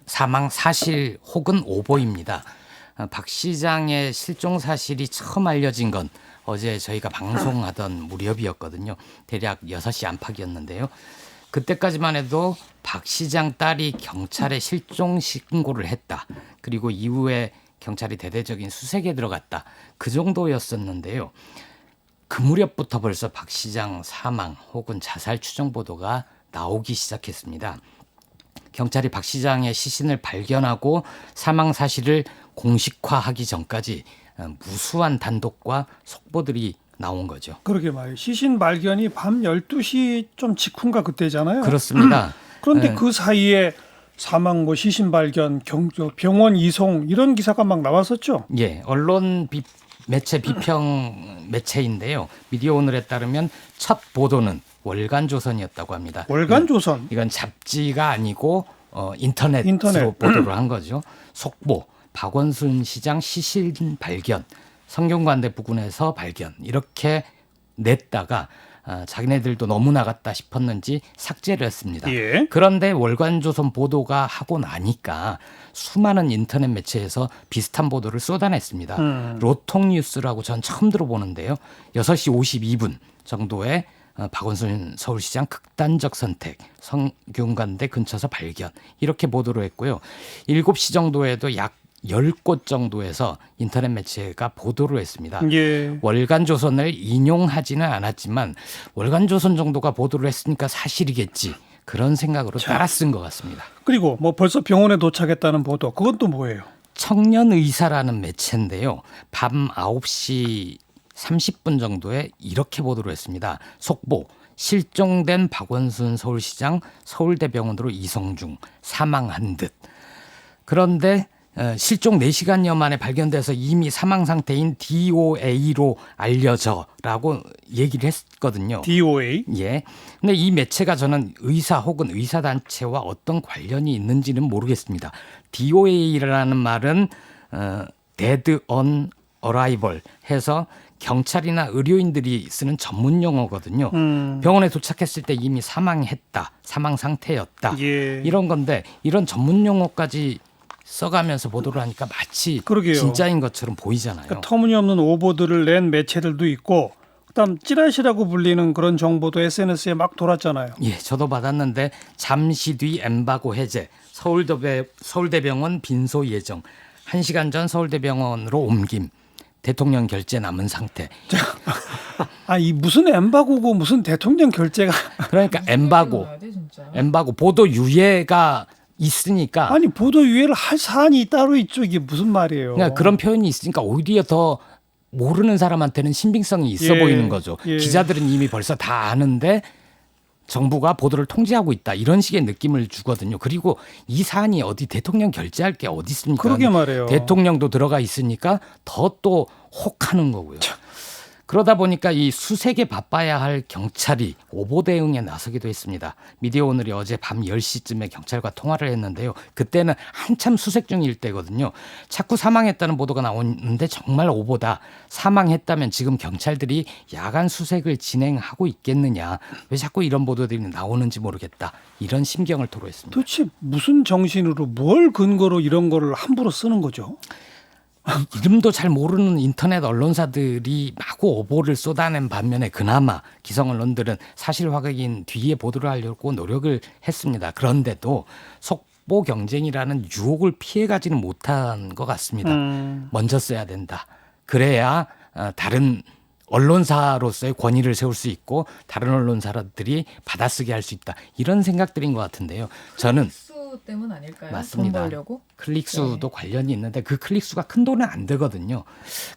사망 사실 혹은 오보입니다. 박 시장의 실종 사실이 처음 알려진 건 어제 저희가 방송하던 무렵이었거든요. 대략 6시 안팎이었는데요. 그때까지만 해도 박 시장 딸이 경찰에 실종 신고를 했다. 그리고 이후에 경찰이 대대적인 수색에 들어갔다. 그 정도였었는데요. 그 무렵부터 벌써 박 시장 사망 혹은 자살 추정 보도가 나오기 시작했습니다. 경찰이 박 시장의 시신을 발견하고 사망 사실을 공식화하기 전까지 무수한 단독과 속보들이 나온 거죠. 그러게 말이에요. 시신 발견이 밤 12시 좀 직후인가 그때잖아요. 그렇습니다. 그런데 그 사이에 사망, 시신 발견, 병원 이송 이런 기사가 막 나왔었죠. 예, 언론 매체 비평 매체인데요. 미디어오늘에 따르면 첫 보도는 월간조선이었다고 합니다. 월간조선. 이건 잡지가 아니고 인터넷으로 보도를 한 거죠. 속보, 박원순 시장 시신 발견, 성균관대 부근에서 발견 이렇게 냈다가 자기네들도 너무 나갔다 싶었는지 삭제를 했습니다. 예. 그런데 월간조선 보도가 하고 나니까 수많은 인터넷 매체에서 비슷한 보도를 쏟아냈습니다. 로통뉴스라고 전 처음 들어보는데요. 6시 52분 정도에 박원순 서울시장 극단적 선택, 성균관대 근처에서 발견 이렇게 보도를 했고요. 7시 정도에도 약 10곳 정도에서 인터넷 매체가 보도를 했습니다. 예. 월간조선을 인용하지는 않았지만 월간조선 정도가 보도를 했으니까 사실이겠지. 그런 생각으로 따라 쓴 것 같습니다. 그리고 벌써 병원에 도착했다는 보도. 그건 또 뭐예요? 청년의사라는 매체인데요. 밤 9시 30분 정도에 이렇게 보도를 했습니다. 속보, 실종된 박원순 서울시장 서울대병원으로 이송 중 사망한 듯. 그런데 실종 4시간여 만에 발견돼서 이미 사망 상태인 DOA로 알려져라고 얘기를 했거든요. DOA. 예. 근데 이 매체가 저는 의사 혹은 의사단체와 어떤 관련이 있는지는 모르겠습니다. DOA라는 말은 Dead on Arrival 해서 경찰이나 의료인들이 쓰는 전문 용어거든요. 병원에 도착했을 때 이미 사망했다, 사망 상태였다. 예. 이런 건데 이런 전문 용어까지 써가면서 보도를 하니까 마치 그러게요. 진짜인 것처럼 보이잖아요. 그러니까 터무니없는 오보들을 낸 매체들도 있고 그다음 찌라시라고 불리는 그런 정보도 SNS에 막 돌았잖아요. 예, 저도 받았는데 잠시 뒤 엠바고 해제, 서울대병원 빈소 예정, 1시간 전 서울대병원으로 옮김, 대통령 결재 남은 상태. 이 무슨 엠바고고 무슨 대통령 결재가 그러니까 엠바고 보도 유예가 있으니까 아니 보도 유예를 할 사안이 따로 있죠. 이게 무슨 말이에요? 그러니까 그런 표현이 있으니까 오히려 더 모르는 사람한테는 신빙성이 있어 예, 보이는 거죠. 예. 기자들은 이미 벌써 다 아는데 정부가 보도를 통제하고 있다 이런 식의 느낌을 주거든요. 그리고 이 사안이 어디 대통령 결재할 게 어디 있습니까? 그러게 말이에요. 대통령도 들어가 있으니까 더 또 혹하는 거고요. 그러다 보니까 이 수색에 바빠야 할 경찰이 오보 대응에 나서기도 했습니다. 미디어오늘이 어제 밤 10시쯤에 경찰과 통화를 했는데요. 그때는 한참 수색 중일 때거든요. 자꾸 사망했다는 보도가 나오는데 정말 오보다. 사망했다면 지금 경찰들이 야간 수색을 진행하고 있겠느냐. 왜 자꾸 이런 보도들이 나오는지 모르겠다. 이런 심경을 토로했습니다. 도대체 무슨 정신으로 뭘 근거로 이런 거를 함부로 쓰는 거죠? 이름도 잘 모르는 인터넷 언론사들이 마구 오보를 쏟아낸 반면에 그나마 기성 언론들은 사실 확인 뒤에 보도를 하려고 노력을 했습니다. 그런데도 속보 경쟁이라는 유혹을 피해가지는 못한 것 같습니다. 먼저 써야 된다. 그래야 다른 언론사로서의 권위를 세울 수 있고 다른 언론사들이 받아쓰게 할 수 있다. 이런 생각들인 것 같은데요. 저는 클릭수 때문 아닐까요? 맞습니다. 돈 벌려고? 클릭수도 관련이 있는데 그 클릭수가 큰 돈은 안 되거든요.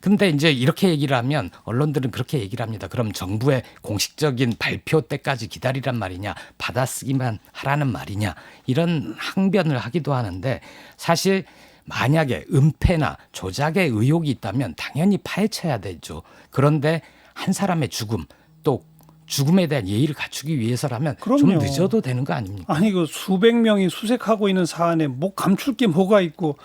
근데 이제 이렇게 얘기를 하면 언론들은 그렇게 얘기를 합니다. 그럼 정부의 공식적인 발표 때까지 기다리란 말이냐, 받아쓰기만 하라는 말이냐, 이런 항변을 하기도 하는데 사실 만약에 은폐나 조작의 의혹이 있다면 당연히 파헤쳐야 되죠. 그런데 한 사람의 죽음, 또 죽음에 대한 예의를 갖추기 위해서라면 그럼요. 좀 늦어도 되는 거 아닙니까? 아니 그 수백 명이 수색하고 있는 사안에 뭐 감출 게 뭐가 있고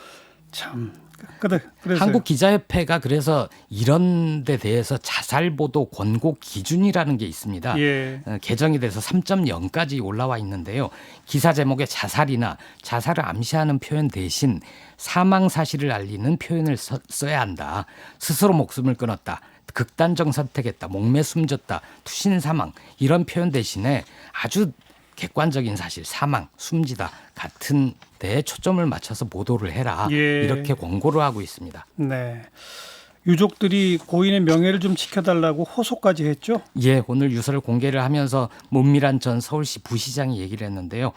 참 그래서 한국 기자협회가 그래서 이런 데 대해서 자살 보도 권고 기준이라는 게 있습니다. 예. 개정이 돼서 3.0까지 올라와 있는데요. 기사 제목에 자살이나 자살을 암시하는 표현 대신 사망 사실을 알리는 표현을 써야 한다. 스스로 목숨을 끊었다. 극단적 선택했다. 목매 숨졌다. 투신 사망 이런 표현 대신에 아주 객관적인 사실, 사망, 숨지다 같은 데에 초점을 맞춰서 보도를 해라. 예. 이렇게 권고를 하고 있습니다. 네. 유족들이 고인의 명예를 좀 지켜달라고 호소까지 했죠. 예, 오늘 유서를 공개를 하면서 문미란 전 서울시 부시장이 얘기를 했는데요.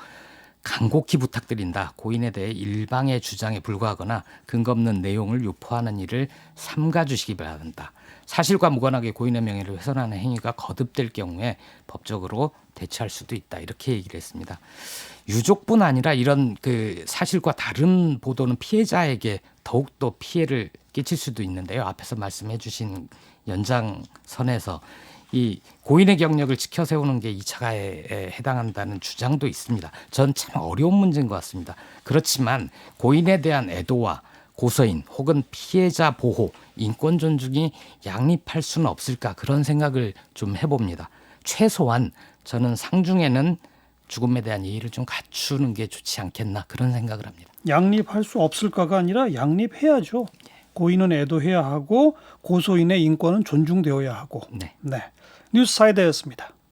간곡히 부탁드린다. 고인에 대해 일방의 주장에 불과하거나 근거 없는 내용을 유포하는 일을 삼가주시기 바란다. 사실과 무관하게 고인의 명예를 훼손하는 행위가 거듭될 경우에 법적으로 대처할 수도 있다. 이렇게 얘기를 했습니다. 유족뿐 아니라 이런 그 사실과 다른 보도는 피해자에게 더욱더 피해를 끼칠 수도 있는데요. 앞에서 말씀해 주신 연장선에서 이 고인의 경력을 지켜 세우는 게 2차 가해에 해당한다는 주장도 있습니다. 전 참 어려운 문제인 것 같습니다. 그렇지만 고인에 대한 애도와 고소인 혹은 피해자 보호, 인권 존중이 양립할 수는 없을까 그런 생각을 좀 해봅니다. 최소한 저는 상중에는 죽음에 대한 예의를 좀 갖추는 게 좋지 않겠나 그런 생각을 합니다. 양립할 수 없을까가 아니라 양립해야죠. 고인은 애도해야 하고 고소인의 인권은 존중되어야 하고. 네. 네. 뉴스 사이드였습니다.